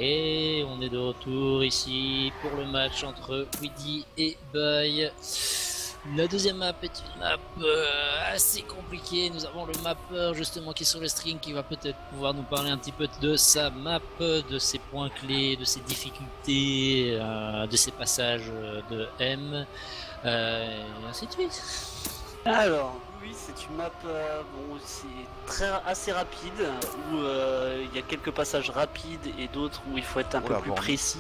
Et on est de retour ici pour le match entre Weedy et Bay. La deuxième map est une map assez compliquée. Nous avons le mapper justement qui est sur le string qui va peut-être pouvoir nous parler un petit peu de sa map, de ses points clés, de ses difficultés, de ses passages de M, et ainsi de suite. Alors, oui, c'est une map c'est assez rapide, où il y a quelques passages rapides et d'autres où il faut être un peu plus précis.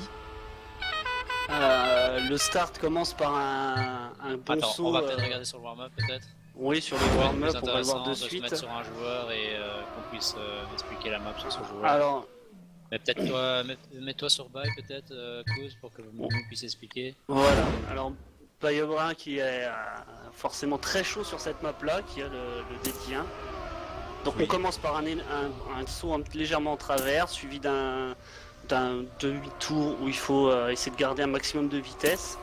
Le start commence par un bon saut. On va peut-être regarder sur le warm-up peut-être. Oui, sur le warm-up, on va le voir de suite. Se mettre sur un joueur et qu'on puisse expliquer la map sur ce joueur. Alors, mais peut-être toi, mets-toi sur Bay peut-être, Kouz, pour que nous puisse expliquer. Voilà, alors Bayobrin qui est forcément très chaud sur cette map là, qui a le DT1. Donc oui. On commence par un saut légèrement en travers, suivi d'un demi-tour où il faut essayer de garder un maximum de vitesse.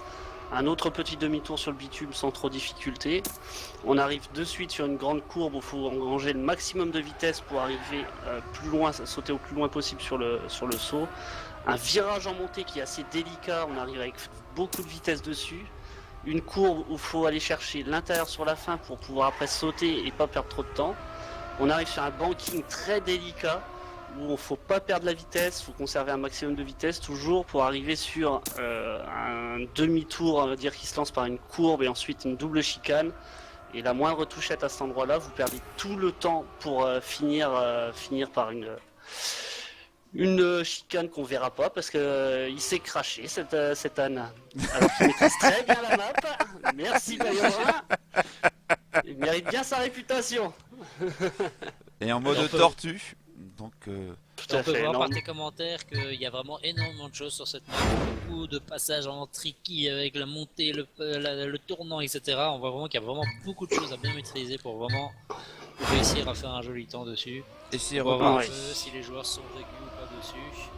Un autre petit demi-tour sur le bitume sans trop de difficulté. On arrive de suite sur une grande courbe où il faut engranger le maximum de vitesse pour arriver plus loin, sauter au plus loin possible sur le saut. Un virage en montée qui est assez délicat, on arrive avec beaucoup de vitesse dessus. Une courbe où il faut aller chercher l'intérieur sur la fin pour pouvoir après sauter et pas perdre trop de temps. On arrive sur un banking très délicat où il ne faut pas perdre la vitesse, il faut conserver un maximum de vitesse toujours pour arriver sur un demi-tour, on va dire, qui se lance par une courbe et ensuite une double chicane. Et la moindre touchette à cet endroit-là, vous perdez tout le temps pour finir par une chicane qu'on verra pas parce que il s'est craché cet âne. Alors qu'il maîtrise très bien la map. Merci Bayobrin. Il mérite bien sa réputation. Et en mode tortue. Donc, on peut voir par tes commentaires qu'il y a vraiment énormément de choses sur cette map, beaucoup de passages en tricky avec la montée, le tournant, etc. On voit vraiment qu'il y a vraiment beaucoup de choses à bien maîtriser pour vraiment réussir à faire un joli temps dessus. Et si, on va voir un peu si les joueurs sont régus ou pas dessus.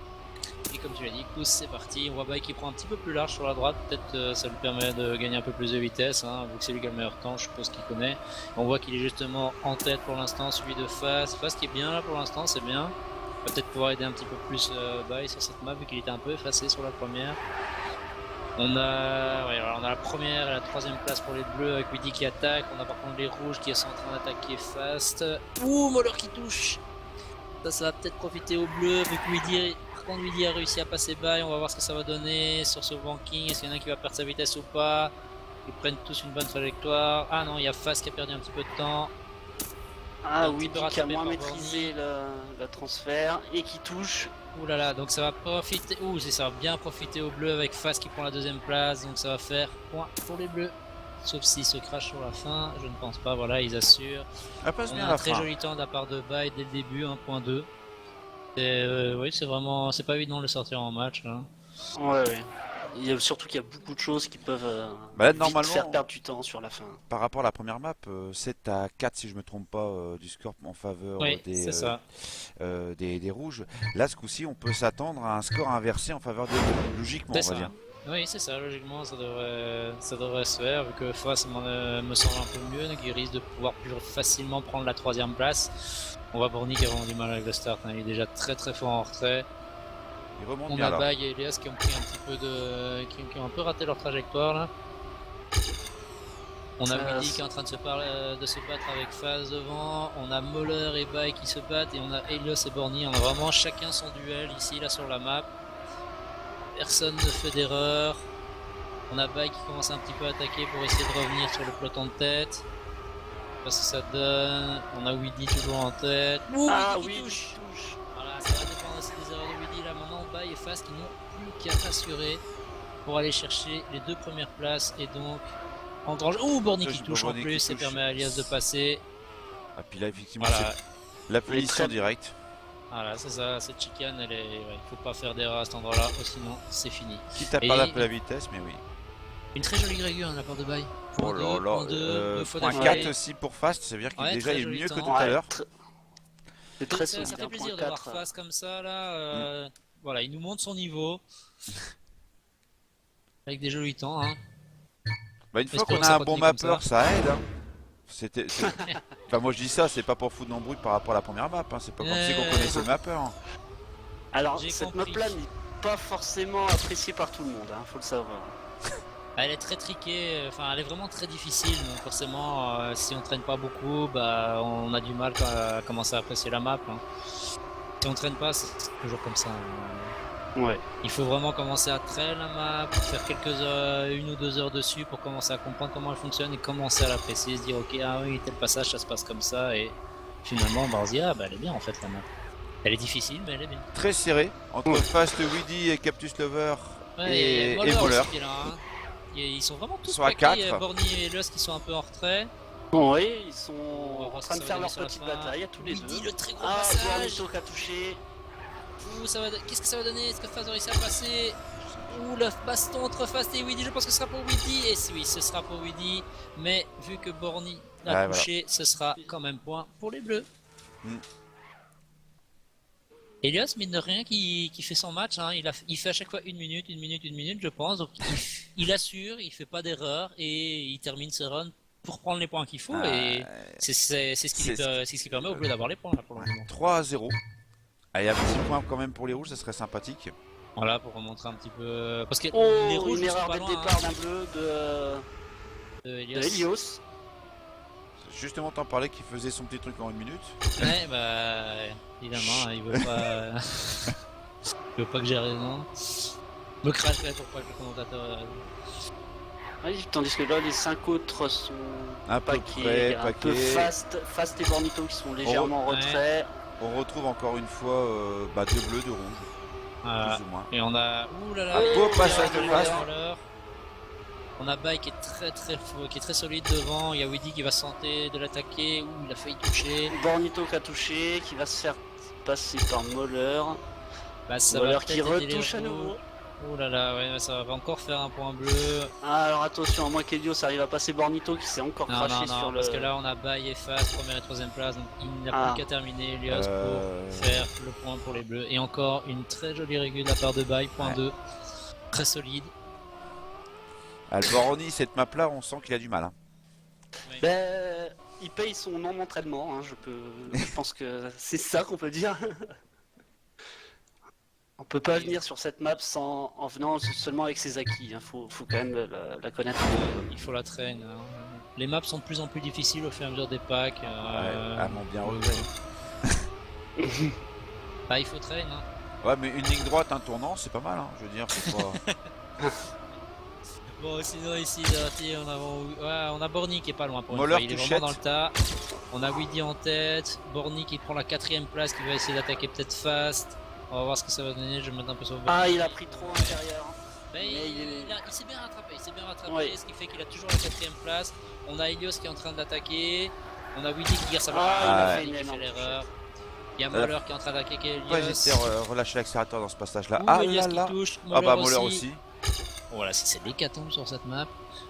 Et comme tu l'as dit, Kouz, c'est parti. On voit Bay qui prend un petit peu plus large sur la droite. Peut-être ça lui permet de gagner un peu plus de vitesse, hein, vu que c'est lui qui a le meilleur temps, je suppose qu'il connaît. On voit qu'il est justement en tête pour l'instant, suivi de Faz. Faz qui est bien là pour l'instant, c'est bien. On va peut-être pouvoir aider un petit peu plus Bay sur cette map, vu qu'il était un peu effacé sur la première. On a la première et la troisième place pour les bleus avec Weedy qui attaque. On a par contre les rouges qui sont en train d'attaquer fast. Ouh, Moller qui touche. Ça va peut-être profiter aux bleus vu que Weedy a réussi à passer Bay. On va voir ce que ça va donner sur ce banking. Est-ce qu'il y en a un qui va perdre sa vitesse ou pas? Ils prennent tous une bonne trajectoire. Ah non, il y a Fast qui a perdu un petit peu de temps. Ah oui, qui a moins maîtrisé le transfert et qui touche. Ouh là là, donc ça va profiter. Ouh, ça va bien profiter aux bleus avec Fast qui prend la deuxième place. Donc ça va faire point pour les bleus. Sauf s'ils se crachent sur la fin, je ne pense pas. Voilà, ils assurent. On a un très joli temps de la part de Bay dès le début, 1.2. Oui, c'est pas évident de le sortir en match. Hein. Ouais. Il y a surtout qu'il y a beaucoup de choses qui peuvent normalement, faire perdre du temps sur la fin. Par rapport à la première map, 7 à 4 si je me trompe pas du score en faveur des rouges. Là ce coup-ci on peut s'attendre à un score inversé en faveur des bleus, logiquement on va dire. Oui c'est ça, logiquement ça devrait se faire vu que Fas me semble un peu mieux, donc il risque de pouvoir plus facilement prendre la troisième place. On voit Borny qui a vraiment du mal avec le start, hein. Il est déjà très très fort en retrait. On a Bay et Elias qui ont pris un petit peu qui ont un peu raté leur trajectoire là. On a Weedy qui est en train de se battre avec Faz devant. On a Moller et Bay qui se battent et on a Elias et Borny. On a vraiment chacun son duel ici là sur la map. Personne ne fait d'erreur. On a Bay qui commence un petit peu à attaquer pour essayer de revenir sur le peloton de tête. Parce que ça donne. On a Weedy toujours en tête. Oui, touche. Voilà, ça va dépendre aussi des erreurs de Weedy. Là maintenant, Bay et Faz qui n'ont plus qu'à assurer pour aller chercher les deux premières places et donc engranger. Borny qui touche en plus, ça permet à Elias de passer. Ah, puis là, effectivement, c'est la punition directe. Voilà, c'est ça, cette chicane, il faut pas faire d'erreur à cet endroit-là, sinon c'est fini. Quitte à perdre un peu la vitesse, mais oui. Une très jolie grégure de la part de Bay. Oh là là, point 4 aussi pour Fast, ça veut dire qu'il est déjà mieux que tout à l'heure. C'est très solide. Ça fait plaisir de voir Fast comme ça là. Voilà, il nous montre son niveau. Avec des jolis temps. Hein. Une fois qu'on a un bon mapper, ça aide. Hein. Enfin, moi je dis ça, c'est pas pour foutre d'embrouille par rapport à la première map. Hein. C'est pas comme si on connaissait le mapper. Hein. Alors, J'ai cette compris. map-là n'est pas forcément appréciée par tout le monde, hein, faut le savoir. Elle est très triquée, enfin elle est vraiment très difficile, donc forcément si on traîne pas beaucoup, bah on a du mal à commencer à apprécier la map. Hein. Si on traîne pas, c'est toujours comme ça. Hein. Ouais. Il faut vraiment commencer à traîner la map, faire quelques heures, 1 ou 2 heures dessus pour commencer à comprendre comment elle fonctionne et commencer à l'apprécier, se dire ok ah oui tel passage ça se passe comme ça et finalement bah, on se dit ah bah elle est bien en fait la map. Elle est difficile mais elle est bien. Très serré entre Fast, Weedy et Cactus Lover et Moller. Ils sont vraiment tous Ils sont à paquets, 4. Borny et Lusk qui sont un peu en retrait. Bon, oui, ils sont en ça train de va faire donner leur sur la petite fin. bataille à tous les Weedy, deux. le très gros Ah, passage. Bornito qui a touché. Qu'est-ce que ça va donner? Est-ce que Fast va réussir à passer? Ouh, le baston entre Fast et Weedy, je pense que ce sera pour Weedy. Et oui, ce sera pour Weedy. Mais vu que Borny l'a touché, ce sera quand même point pour les bleus. Elios, mine de rien, qui fait son match, hein, il fait à chaque fois 1 minute, je pense. Donc il assure, il fait pas d'erreur et il termine ses runs pour prendre les points qu'il faut. Et c'est ce qui permet aux bleus d'avoir les points là, pour le moment. 3-0. Allez, un petit point quand même pour les rouges, ça serait sympathique. Voilà, pour remontrer un petit peu. Parce que les rouges, une erreur pas dès loin, le départ hein, d'un bleu de Helios. Justement, t'en parlais qu'il faisait son petit truc en 1 minute. Ouais, bah évidemment, il veut pas. Il veut pas que j'ai raison. Me cracherait pour pas que le commentateur. Oui, tandis que là, les 5 autres sont un peu près, un peu Fast et Bornito qui sont légèrement en retrait. On retrouve encore une fois 2 bleus, 2 rouges. Plus ou moins. Et on a. Ouh là là, un beau passage de Fast. On a Bay qui est très solide devant. Il y a Weedy qui va se tenter de l'attaquer. Ouh, il a failli toucher. Bornito qui a touché, qui va se faire passer par Moller. Bah, ça Moller va qui retouche à nouveau. Oh là là, ouais, ça va encore faire un point bleu. Ah, alors attention, à moins qu'Helios arrive à passer Bornito qui s'est encore craché sur le. Parce que là on a Bay et Fast, première et troisième place, donc il n'a plus qu'à terminer Elios pour faire le point pour les bleus. Et encore une très jolie régule de la part de Bay, point 2. Très solide. Borny, cette map là, on sent qu'il a du mal. Hein. Oui. Il paye son non-entraînement, hein, je pense que c'est ça qu'on peut dire. On peut pas venir sur cette map en venant seulement avec ses acquis, hein. Faut quand même la connaître. Il faut la traîner. Hein. Les maps sont de plus en plus difficiles au fur et à mesure des packs. Mon bien regret. Bah il faut traîner. Hein. Ouais, mais une ligne droite, un tournant, c'est pas mal, hein. Je veux dire, c'est pas... Bon, sinon ici, on a Borny qui est pas loin pour Moller, il est vraiment dans le tas. On a Weedy en tête, Borny qui prend la 4ème place, qui va essayer d'attaquer peut-être Fast. On va voir ce que ça va donner, je vais me mettre un peu sur Borny. Ah, il a pris trop intérieur. Mais il s'est bien rattrapé, ce qui fait qu'il a toujours la 4ème place. On a Helios qui est en train d'attaquer. On a Weedy qui garde sa barre, qui fait l'erreur. Il y a Moller qui est en train d'attaquer Helios. Ouais, j'essaie de relâcher l'accélérateur dans ce passage-là. Helios qui touche, Moller aussi. Voilà, c'est l'hécatombe sur cette map.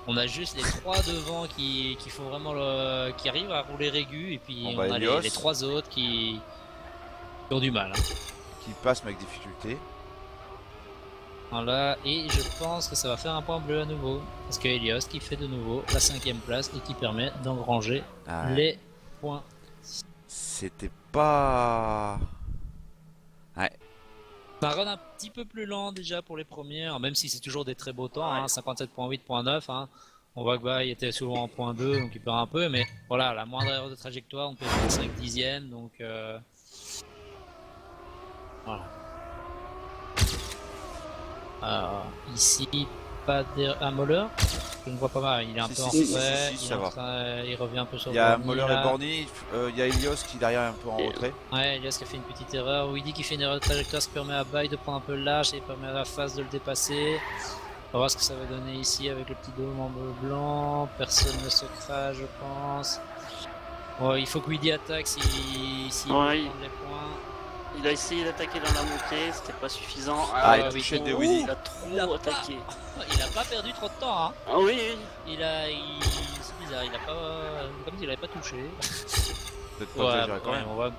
On a juste les 3 devant qui font vraiment qui arrivent à rouler régu et puis on a les 3 autres qui ont du mal. Hein. Qui passent mais avec difficulté. Voilà, et je pense que ça va faire un point bleu à nouveau. Parce que Helios qui fait de nouveau la 5ème place et qui permet d'engranger les points. C'était pas... Ouais. Un run un petit peu plus lent déjà pour les premières, même si c'est toujours des très beaux temps, hein, 57.8, 0.9. Hein. On voit que Bay était souvent en point 2, donc il perd un peu, mais voilà, la moindre erreur de trajectoire, on peut faire 5 dixièmes, donc voilà. Alors, ici, pas d'erreur. Moller, je ne vois pas mal, il est un peu en retrait, il revient un peu sur Borny. Il y a Moller et Borny, il y a Helios qui est derrière un peu en retrait. Ouais, Helios qui a fait une petite erreur, Weedy qui fait une erreur de trajectoire, ce qui permet à Bay de prendre un peu le large et permet à la phase de le dépasser. On va voir ce que ça va donner ici avec le petit dôme en bleu blanc, personne ne se crache je pense. Bon, il faut que Weedy attaque s'il veut prendre les points. Il a essayé d'attaquer dans la montée, c'était pas suffisant. Il a touché de Weedy. Il a trop attaqué. Il a pas perdu trop de temps. Hein. Ah oui. C'est bizarre, il a pas. Comme s'il avait pas touché. Peut-être pas quand même. On va.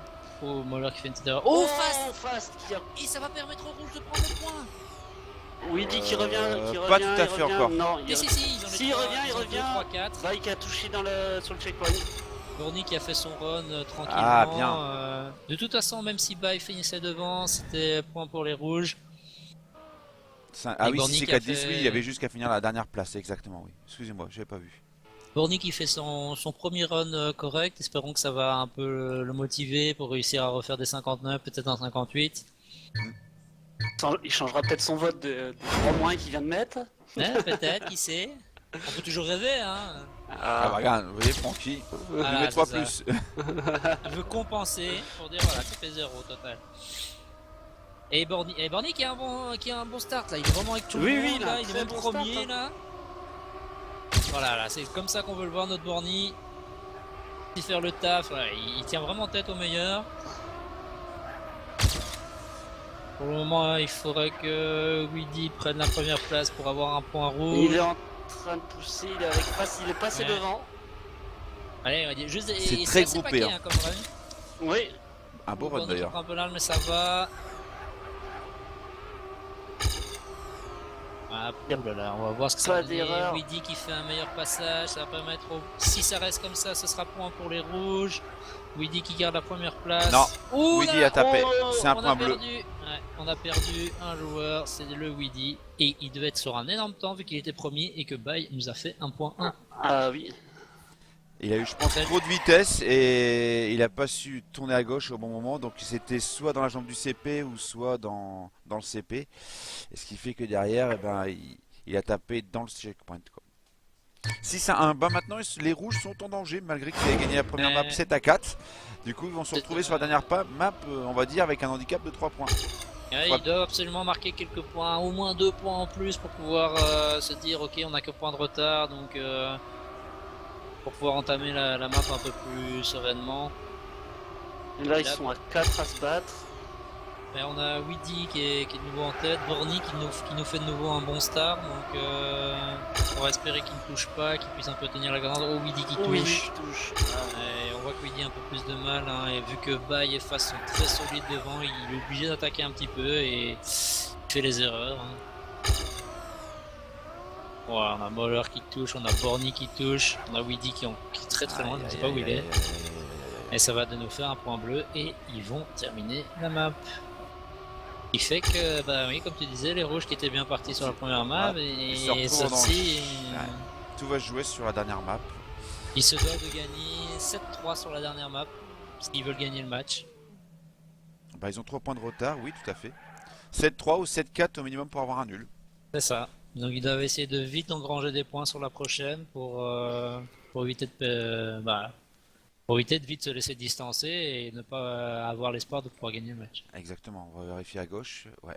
Oh, Moller qui fait une petite erreur. Oh, Fast Et ça va permettre au rouge de prendre le point. Weedy qui revient, pas tout à fait encore. Non, il revient. Il revient. 3, 4. Bay qui a touché sur le checkpoint. Borny qui a fait son run tranquillement. Ah, bien. De toute façon, même si Bay finissait devant, c'était point pour les rouges. Ah oui, Borny si c'est qui a 4-10, fait- oui, il y avait juste qu'à finir la dernière place, exactement, oui. Excusez-moi, j'avais pas vu. Borny qui fait son premier run correct. Espérons que ça va un peu le motiver pour réussir à refaire des 59, peut-être un 58. Il changera peut-être son vote de 3- qu'il vient de mettre. Peut-être, qui sait. On peut toujours rêver, hein. Ah bah regarde, vous voyez, Francky, Voilà, il met 3 c'est plus. Il veut compenser pour dire voilà, tu fais 0 au total. Et Borny qui a un bon start là, il est vraiment avec tout le monde, il a là, un il est très même bon premier start, là. Voilà, là, c'est comme ça qu'on veut le voir notre Borny. Il faire le taf, voilà, il tient vraiment tête au meilleur. Pour le moment, il faudrait que Weedy prenne la première place pour avoir un point rouge. Il est en train de pousser, il est passé devant. Allez, on va dire juste. C'est très groupé, paquet, hein. Comme run. Oui. Un beau run d'ailleurs. Un peu large, mais ça va. Ah, là, on va voir ce que ça va donner. Weedy qui fait un meilleur passage, ça va permettre si ça reste comme ça, ce sera point pour les rouges. Weedy qui garde la première place. Non, Ouh, Weedy a tapé, c'est un point bleu. Ouais, on a perdu un joueur, c'est le Weedy. Et il devait être sur un énorme temps vu qu'il était premier et que Bay nous a fait un point 1. Ah oui. Il a eu, je pense, trop de vitesse et il a pas su tourner à gauche au bon moment. Donc c'était soit dans la jambe du CP ou soit dans le CP. Et ce qui fait que derrière, eh ben, il a tapé dans le checkpoint, quoi. Si c'est un bas maintenant, les rouges sont en danger malgré qu'il ait gagné la première map 7-4. Du coup, ils vont se retrouver sur la dernière map, on va dire, avec un handicap de 3 points. Ouais, ils doivent absolument marquer quelques points, au moins 2 points en plus pour pouvoir se dire ok, on a que point de retard, donc pour pouvoir entamer la map un peu plus sereinement. Et là, ils sont à 4 à se battre. Et on a Weedy qui est de nouveau en tête, Borny qui nous fait de nouveau un bon start, donc on va espérer qu'il ne touche pas, qu'il puisse un peu tenir la grande. Oh, Weedy qui touche. Et on voit que Weedy a un peu plus de mal, hein, et vu que Bay et Face sont très solides devant, il est obligé d'attaquer un petit peu et il fait les erreurs. Hein. Voilà, on a Moller qui touche, on a Borny qui touche, on a Weedy qui est très très loin, je ne sais pas où il est. Et ça va de nous faire un point bleu et ils vont terminer la map. Ce qui fait que, bah oui, comme tu disais, les rouges qui étaient bien partis sur la première map et celle-ci. Tout va se jouer sur la dernière map. Ils se doivent de gagner 7-3 sur la dernière map, s'ils veulent gagner le match. Bah, ils ont 3 points de retard, oui, tout à fait. 7-3 ou 7-4 au minimum pour avoir un nul. C'est ça. Donc ils doivent essayer de vite engranger des points sur la prochaine pour éviter de vite se laisser distancer et ne pas avoir l'espoir de pouvoir gagner le match. Exactement, on va vérifier à gauche. Ouais.